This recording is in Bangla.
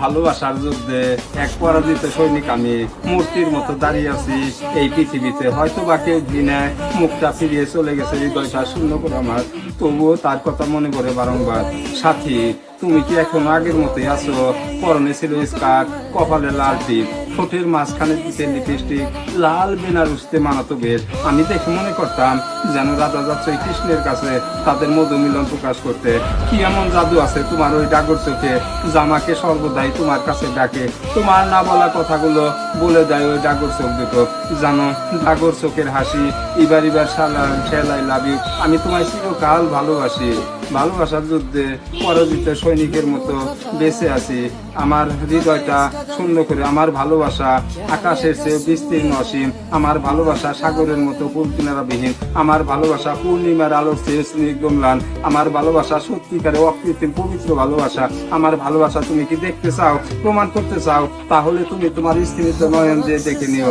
ভালোবাসার যুদ্ধে এক পরাজিত সৈনিক আমি মূর্তির মতো দাঁড়িয়ে আছি এই পৃথিবীতে। হয়তো বা কেউ দিনে মুখটা ফিরিয়ে চলে গেছে, হৃদয়টা শূন্য করে আমার, তবুও তার কথা মনে করে বারংবার। সাথী, তুমি কি এখন আগের মতোই আছো? পরনে ছিল স্কার্ট, কপালে লাল টিপ, ঠোঁটের মাঝখানে দিতে লিপস্টিক, লাল বেনারসিতে মানাতো বেশ। আমি দেখে মনে করতাম যেন রাধা যাচ্ছে কৃষ্ণের কাছে তাদের মধু মিলন প্রকাশ করতে। কি এমন জাদু আছে তোমার ওই ডাগর চোখে, জামাকে সর্বদাই তোমার কাছে ডাকে, তোমার না বলা কথাগুলো বলে দেয় ওই ডাগর চোখ দুটো। জানো, ডাগর চোখের হাসি, এবার সেলাই লাভ ইউ। আমি তোমায় চিরকাল ভালোবাসি। ভালোবাসার যুদ্ধে পরাজিত সৈনিকের মতো বেঁচে আছি। আমার হৃদয়টা শূন্য করে, আমার ভালোবাসা আকাশের চেয়ে বিস্তীর্ণ অসীম, আমার ভালোবাসা সাগরের মতো কুল কিনারাবিহীন, আমার ভালোবাসা পূর্ণিমার আলোর চেয়ে স্নিগ্ধ ম্লান, আমার ভালোবাসা সত্যিকারে অকৃত্রিম পবিত্র ভালোবাসা। আমার ভালোবাসা তুমি কি দেখতে চাও, প্রমাণ করতে চাও? তাহলে তুমি তোমার স্ত্রীর নয়ন দিয়ে দেখে নিও।